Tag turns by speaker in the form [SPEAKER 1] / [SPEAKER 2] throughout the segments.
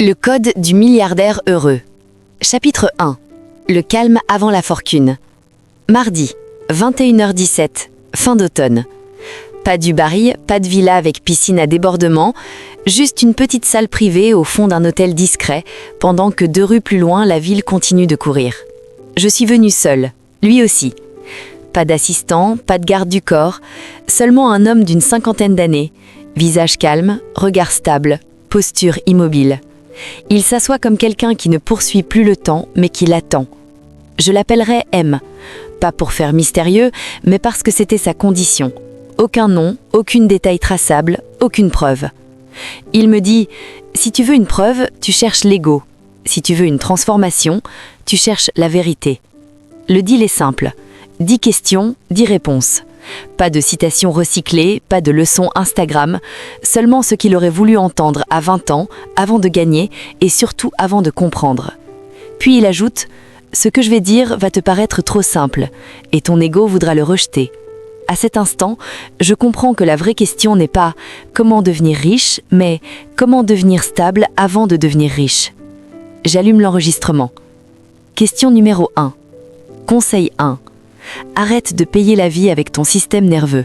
[SPEAKER 1] Le code du milliardaire heureux. Chapitre 1. Le calme avant la fortune. Mardi, 21h17, fin d'automne. Pas du Bari, pas de villa avec piscine à débordement, juste une petite salle privée au fond d'un hôtel discret, pendant que 2 rues plus loin, la ville continue de courir. Je suis venue seule, lui aussi. Pas d'assistant, pas de garde du corps, seulement un homme d'une 50aine d'années, visage calme, regard stable, posture immobile. Il s'assoit comme quelqu'un qui ne poursuit plus le temps, mais qui l'attend. Je l'appellerai M, pas pour faire mystérieux, mais parce que c'était sa condition. Aucun nom, aucun détail traçable, aucune preuve. Il me dit, si tu veux une preuve, tu cherches l'ego. Si tu veux une transformation, tu cherches la vérité. Le deal est simple. 10 questions, 10 réponses. Pas de citations recyclées, pas de leçons Instagram, seulement ce qu'il aurait voulu entendre à 20 ans, avant de gagner et surtout avant de comprendre. Puis il ajoute, ce que je vais dire va te paraître trop simple et ton ego voudra le rejeter. À cet instant, je comprends que la vraie question n'est pas comment devenir riche, mais comment devenir stable avant de devenir riche. J'allume l'enregistrement. Question numéro 1. Conseil 1. Arrête de payer la vie avec ton système nerveux.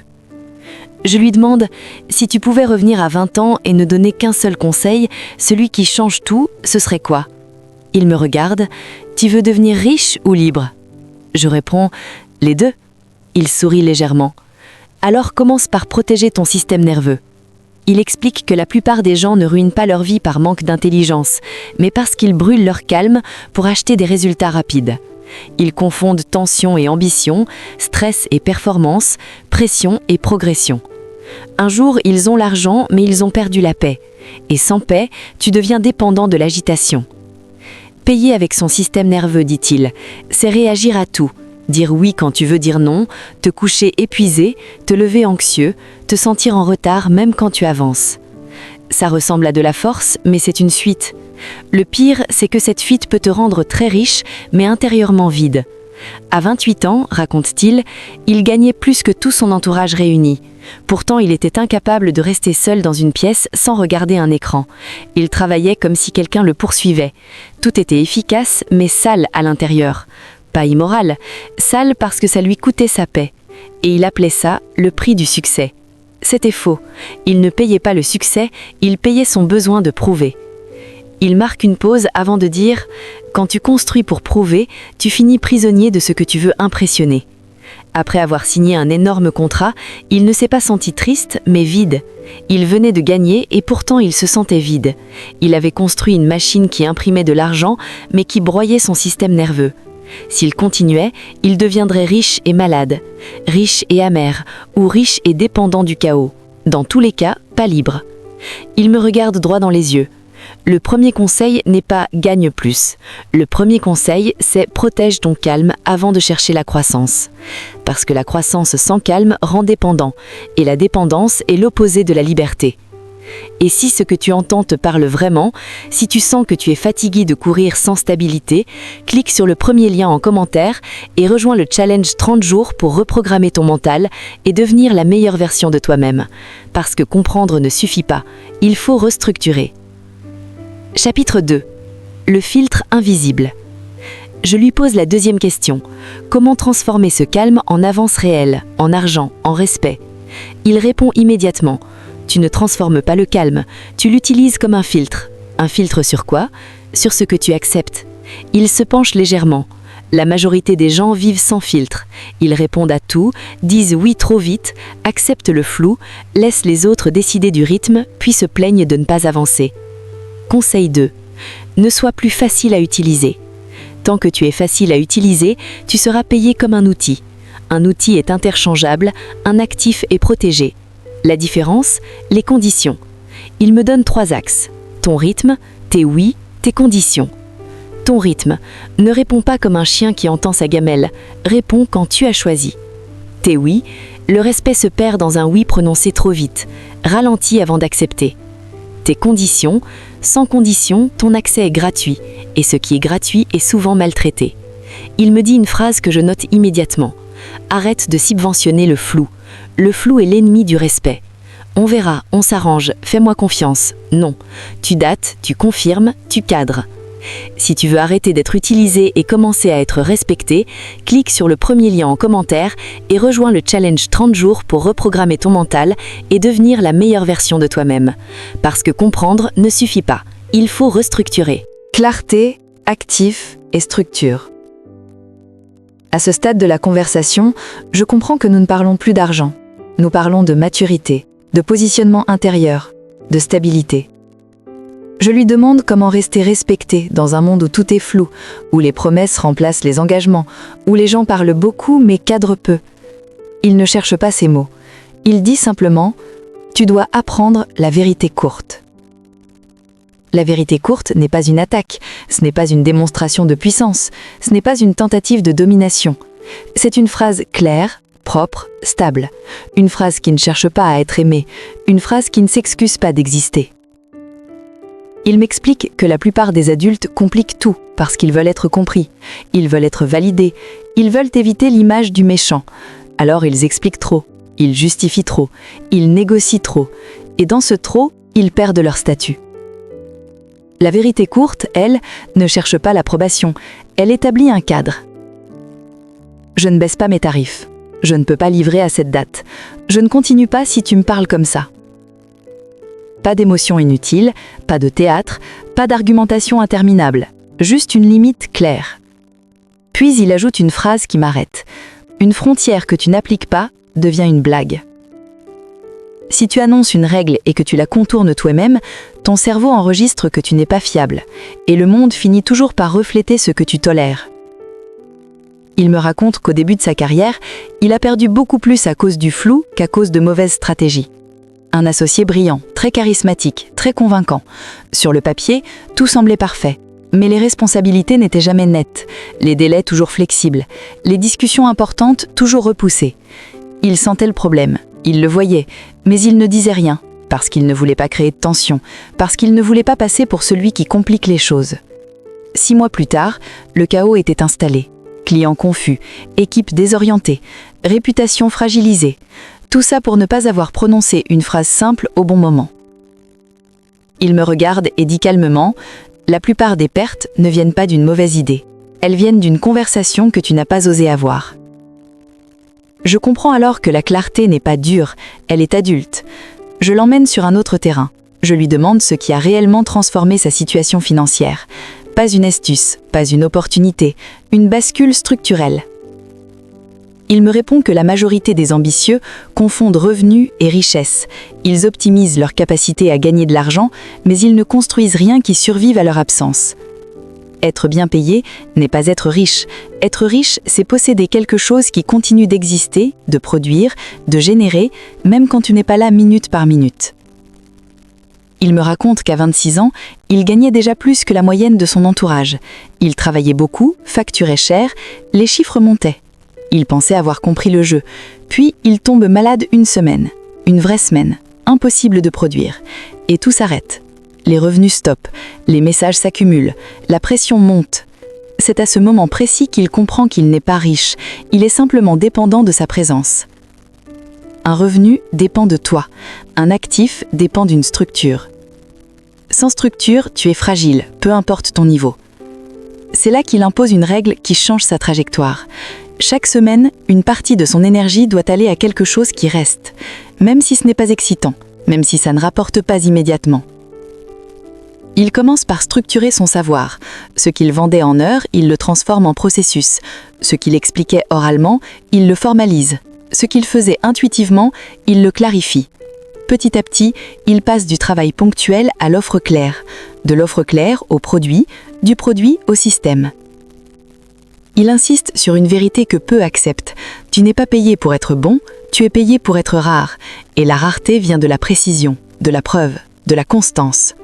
[SPEAKER 1] Je lui demande si tu pouvais revenir à 20 ans et ne donner qu'un seul conseil, celui qui change tout, ce serait quoi? Il me regarde. Tu veux devenir riche ou libre? Je réponds les deux. Il sourit légèrement. Alors commence par protéger ton système nerveux. Il explique que la plupart des gens ne ruinent pas leur vie par manque d'intelligence, mais parce qu'ils brûlent leur calme pour acheter des résultats rapides. Ils confondent tension et ambition, stress et performance, pression et progression. Un jour, ils ont l'argent, mais ils ont perdu la paix. Et sans paix, tu deviens dépendant de l'agitation. Payer avec son système nerveux, dit-il, c'est réagir à tout. Dire oui quand tu veux dire non, te coucher épuisé, te lever anxieux, te sentir en retard même quand tu avances. Ça ressemble à de la force, mais c'est une fuite. Le pire, c'est que cette fuite peut te rendre très riche, mais intérieurement vide. À 28 ans, raconte-t-il, il gagnait plus que tout son entourage réuni. Pourtant, il était incapable de rester seul dans une pièce sans regarder un écran. Il travaillait comme si quelqu'un le poursuivait. Tout était efficace, mais sale à l'intérieur. Pas immoral, sale parce que ça lui coûtait sa paix. Et il appelait ça le prix du succès. C'était faux. Il ne payait pas le succès, il payait son besoin de prouver. Il marque une pause avant de dire « Quand tu construis pour prouver, tu finis prisonnier de ce que tu veux impressionner ». Après avoir signé un énorme contrat, il ne s'est pas senti triste, mais vide. Il venait de gagner et pourtant il se sentait vide. Il avait construit une machine qui imprimait de l'argent, mais qui broyait son système nerveux. S'il continuait, il deviendrait riche et malade, riche et amer, ou riche et dépendant du chaos. Dans tous les cas, pas libre. Il me regarde droit dans les yeux. Le premier conseil n'est pas « gagne plus ». Le premier conseil, c'est « protège ton calme avant de chercher la croissance ». Parce que la croissance sans calme rend dépendant, et la dépendance est l'opposé de la liberté. Et si ce que tu entends te parle vraiment, si tu sens que tu es fatigué de courir sans stabilité, clique sur le premier lien en commentaire et rejoins le challenge 30 jours pour reprogrammer ton mental et devenir la meilleure version de toi-même. Parce que comprendre ne suffit pas, il faut restructurer. Chapitre 2. Le filtre invisible. Je lui pose la deuxième question. Comment transformer ce calme en avance réelle, en argent, en respect? Il répond immédiatement. Tu ne transformes pas le calme, tu l'utilises comme un filtre. Un filtre sur quoi? Sur ce que tu acceptes. Il se penche légèrement. La majorité des gens vivent sans filtre. Ils répondent à tout, disent oui trop vite, acceptent le flou, laissent les autres décider du rythme, puis se plaignent de ne pas avancer. Conseil 2. Ne sois plus facile à utiliser. Tant que tu es facile à utiliser, tu seras payé comme un outil. Un outil est interchangeable, un actif est protégé. La différence, les conditions. Il me donne 3 axes. Ton rythme, tes oui, tes conditions. Ton rythme. Ne réponds pas comme un chien qui entend sa gamelle. Réponds quand tu as choisi. Tes oui. Le respect se perd dans un oui prononcé trop vite. Ralentis avant d'accepter. Tes conditions. Sans condition, ton accès est gratuit. Et ce qui est gratuit est souvent maltraité. Il me dit une phrase que je note immédiatement. Arrête de subventionner le flou. Le flou est l'ennemi du respect. on verra, on s'arrange, fais-moi confiance. Non, tu dates, tu confirmes, tu cadres. Si tu veux arrêter d'être utilisé et commencer à être respecté, clique sur le premier lien en commentaire et rejoins le challenge 30 jours pour reprogrammer ton mental et devenir la meilleure version de toi-même. Parce que comprendre ne suffit pas, il faut restructurer.
[SPEAKER 2] Clarté, actif et structure. À ce stade de la conversation, je comprends que nous ne parlons plus d'argent. Nous parlons de maturité, de positionnement intérieur, de stabilité. Je lui demande comment rester respecté dans un monde où tout est flou, où les promesses remplacent les engagements, où les gens parlent beaucoup mais cadrent peu. Il ne cherche pas ces mots. Il dit simplement « Tu dois apprendre la vérité courte ». La vérité courte n'est pas une attaque, ce n'est pas une démonstration de puissance, ce n'est pas une tentative de domination. C'est une phrase claire, propre, stable. Une phrase qui ne cherche pas à être aimée, une phrase qui ne s'excuse pas d'exister. Il m'explique que la plupart des adultes compliquent tout parce qu'ils veulent être compris, ils veulent être validés, ils veulent éviter l'image du méchant. Alors ils expliquent trop, ils justifient trop, ils négocient trop, et dans ce trop, ils perdent leur statut. La vérité courte, elle, ne cherche pas l'approbation, elle établit un cadre. Je ne baisse pas mes tarifs, je ne peux pas livrer à cette date, je ne continue pas si tu me parles comme ça. Pas d'émotions inutiles, pas de théâtre, pas d'argumentation interminable, juste une limite claire. Puis il ajoute une phrase qui m'arrête. Une frontière que tu n'appliques pas devient une blague. Si tu annonces une règle et que tu la contournes toi-même, ton cerveau enregistre que tu n'es pas fiable, et le monde finit toujours par refléter ce que tu tolères. Il me raconte qu'au début de sa carrière, il a perdu beaucoup plus à cause du flou qu'à cause de mauvaises stratégies. Un associé brillant, très charismatique, très convaincant. Sur le papier, tout semblait parfait. Mais les responsabilités n'étaient jamais nettes, les délais toujours flexibles, les discussions importantes toujours repoussées. Il sentait le problème, il le voyait, mais il ne disait rien, parce qu'il ne voulait pas créer de tension, parce qu'il ne voulait pas passer pour celui qui complique les choses. 6 mois plus tard, le chaos était installé. Clients confus, équipe désorientée, réputation fragilisée. Tout ça pour ne pas avoir prononcé une phrase simple au bon moment. Il me regarde et dit calmement « La plupart des pertes ne viennent pas d'une mauvaise idée. Elles viennent d'une conversation que tu n'as pas osé avoir. » Je comprends alors que la clarté n'est pas dure, elle est adulte. Je l'emmène sur un autre terrain. Je lui demande ce qui a réellement transformé sa situation financière. Pas une astuce, pas une opportunité, une bascule structurelle. Il me répond que la majorité des ambitieux confondent revenus et richesse. Ils optimisent leur capacité à gagner de l'argent, mais ils ne construisent rien qui survive à leur absence. Être bien payé n'est pas être riche. Être riche, c'est posséder quelque chose qui continue d'exister, de produire, de générer, même quand tu n'es pas là minute par minute. Il me raconte qu'à 26 ans, il gagnait déjà plus que la moyenne de son entourage. Il travaillait beaucoup, facturait cher, les chiffres montaient. Il pensait avoir compris le jeu. Puis, il tombe malade une semaine. Une vraie semaine. Impossible de produire. Et tout s'arrête. Les revenus stoppent. Les messages s'accumulent. La pression monte. C'est à ce moment précis qu'il comprend qu'il n'est pas riche. Il est simplement dépendant de sa présence. Un revenu dépend de toi. Un actif dépend d'une structure. Sans structure, tu es fragile, peu importe ton niveau. C'est là qu'il impose une règle qui change sa trajectoire. Chaque semaine, une partie de son énergie doit aller à quelque chose qui reste, même si ce n'est pas excitant, même si ça ne rapporte pas immédiatement. Il commence par structurer son savoir. Ce qu'il vendait en heures, il le transforme en processus. Ce qu'il expliquait oralement, il le formalise. Ce qu'il faisait intuitivement, il le clarifie. Petit à petit, il passe du travail ponctuel à l'offre claire, de l'offre claire au produit, du produit au système. Il insiste sur une vérité que peu acceptent. Tu n'es pas payé pour être bon, tu es payé pour être rare. Et la rareté vient de la précision, de la preuve, de la constance.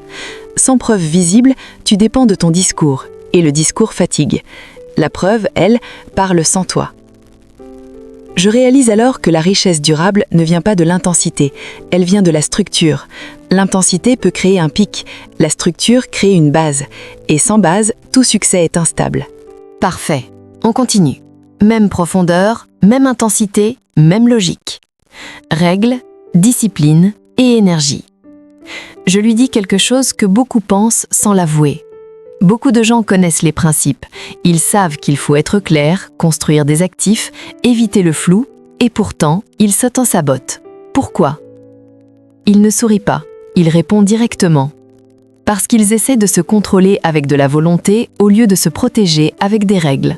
[SPEAKER 2] Sans preuve visible, tu dépends de ton discours, et le discours fatigue. La preuve, elle, parle sans toi. Je réalise alors que la richesse durable ne vient pas de l'intensité, elle vient de la structure. L'intensité peut créer un pic, la structure crée une base. Et sans base, tout succès est instable.
[SPEAKER 1] Parfait. On continue. Même profondeur, même intensité, même logique. Règles, discipline,
[SPEAKER 3] et énergie. Je lui dis quelque chose que beaucoup pensent sans l'avouer. Beaucoup de gens connaissent les principes. Ils savent qu'il faut être clair, construire des actifs, éviter le flou, et pourtant, ils s'auto-sabotent. Pourquoi? Il ne sourit pas, il répond directement. Parce qu'ils essaient de se contrôler avec de la volonté au lieu de se protéger avec des règles.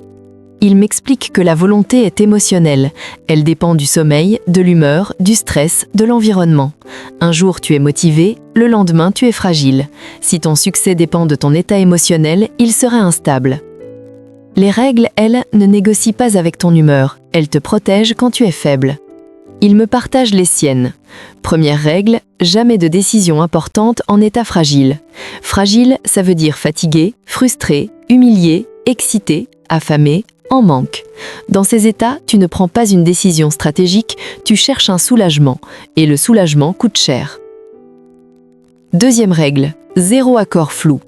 [SPEAKER 3] Il m'explique que la volonté est émotionnelle. Elle dépend du sommeil, de l'humeur, du stress, de l'environnement. Un jour tu es motivé, le lendemain tu es fragile. Si ton succès dépend de ton état émotionnel, il sera instable. Les règles, elles, ne négocient pas avec ton humeur. Elles te protègent quand tu es faible. Il me partage les siennes. Première règle, jamais de décision importante en état fragile. Fragile, ça veut dire fatigué, frustré, humilié, excité, affamé, en manque. Dans ces états, tu ne prends pas une décision stratégique, tu cherches un soulagement, et le soulagement coûte cher. Deuxième règle, zéro accord flou.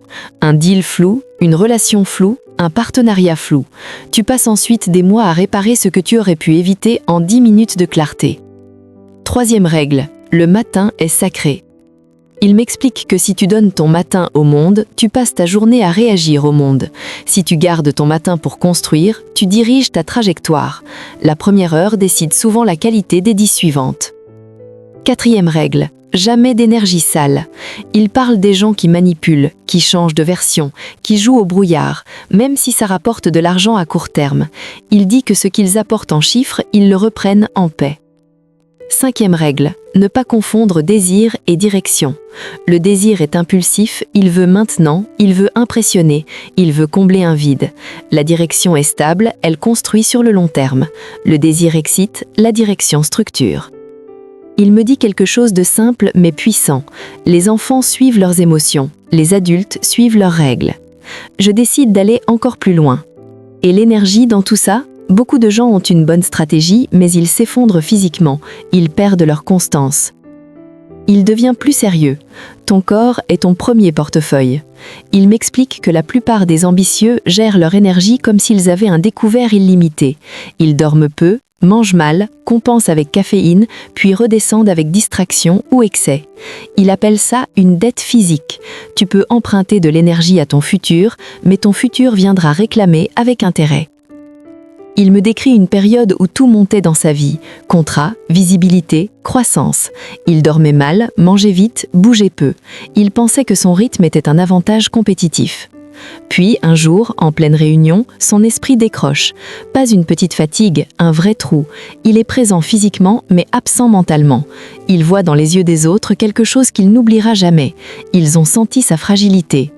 [SPEAKER 3] Un deal flou, une relation floue, un partenariat flou. Tu passes ensuite des mois à réparer ce que tu aurais pu éviter en 10 minutes de clarté. Troisième règle, le matin est sacré. Il m'explique que si tu donnes ton matin au monde, tu passes ta journée à réagir au monde. Si tu gardes ton matin pour construire, tu diriges ta trajectoire. La première heure décide souvent la qualité des 10 suivantes. Quatrième règle, jamais d'énergie sale. Il parle des gens qui manipulent, qui changent de version, qui jouent au brouillard, même si ça rapporte de l'argent à court terme. Il dit que ce qu'ils apportent en chiffres, ils le reprennent en paix. Cinquième règle, ne pas confondre désir et direction. Le désir est impulsif, il veut maintenant, il veut impressionner, il veut combler un vide. La direction est stable, elle construit sur le long terme. Le désir excite, la direction structure. Il me dit quelque chose de simple mais puissant. Les enfants suivent leurs émotions, les adultes suivent leurs règles. Je décide d'aller encore plus loin. Et l'énergie dans tout ça? Beaucoup de gens ont une bonne stratégie, mais ils s'effondrent physiquement, ils perdent leur constance. Il devient plus sérieux. Ton corps est ton premier portefeuille. Il m'explique que la plupart des ambitieux gèrent leur énergie comme s'ils avaient un découvert illimité. Ils dorment peu, mangent mal, compensent avec caféine, puis redescendent avec distraction ou excès. Il appelle ça une dette physique. Tu peux emprunter de l'énergie à ton futur, mais ton futur viendra réclamer avec intérêt. Il me décrit une période où tout montait dans sa vie. Contrat, visibilité, croissance. Il dormait mal, mangeait vite, bougeait peu. Il pensait que son rythme était un avantage compétitif. Puis, un jour, en pleine réunion, son esprit décroche. Pas une petite fatigue, un vrai trou. Il est présent physiquement, mais absent mentalement. Il voit dans les yeux des autres quelque chose qu'il n'oubliera jamais. Ils ont senti sa fragilité.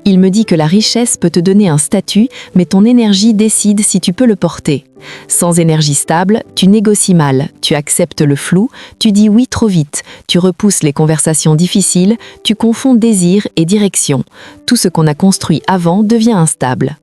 [SPEAKER 3] Il me dit que la richesse peut te donner un statut, mais ton énergie décide si tu peux le porter. Sans énergie stable, tu négocies mal, tu acceptes le flou, tu dis oui trop vite, tu repousses les conversations difficiles, tu confonds désir et direction. Tout ce qu'on a construit avant devient instable.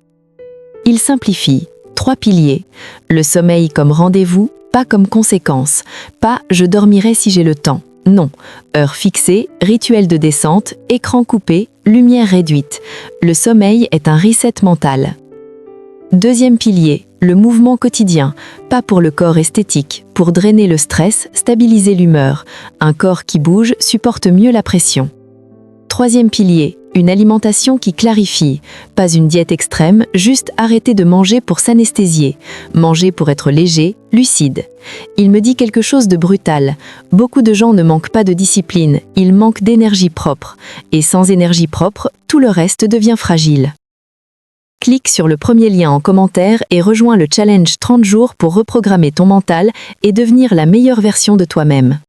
[SPEAKER 3] Il simplifie. 3 piliers. Le sommeil comme rendez-vous, pas comme conséquence. Pas « je dormirai si j'ai le temps ». Non. Heure fixée, rituel de descente, écran coupé, lumière réduite. Le sommeil est un reset mental. Deuxième pilier, le mouvement quotidien. Pas pour le corps esthétique, pour drainer le stress, stabiliser l'humeur. Un corps qui bouge supporte mieux la pression. Troisième pilier, une alimentation qui clarifie. Pas une diète extrême, juste arrêter de manger pour s'anesthésier. Manger pour être léger, lucide. Il me dit quelque chose de brutal. Beaucoup de gens ne manquent pas de discipline, ils manquent d'énergie propre. Et sans énergie propre, tout le reste devient fragile. Clique sur le premier lien en commentaire et rejoins le challenge 30 jours pour reprogrammer ton mental et devenir la meilleure version de toi-même.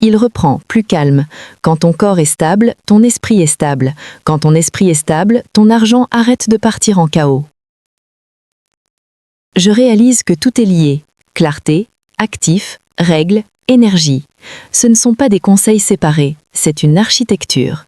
[SPEAKER 3] Il reprend, plus calme. Quand ton corps est stable, ton esprit est stable. Quand ton esprit est stable, ton argent arrête de partir en chaos. Je réalise que tout est lié. Clarté, actif, règles, énergie. Ce ne sont pas des conseils séparés, c'est une architecture.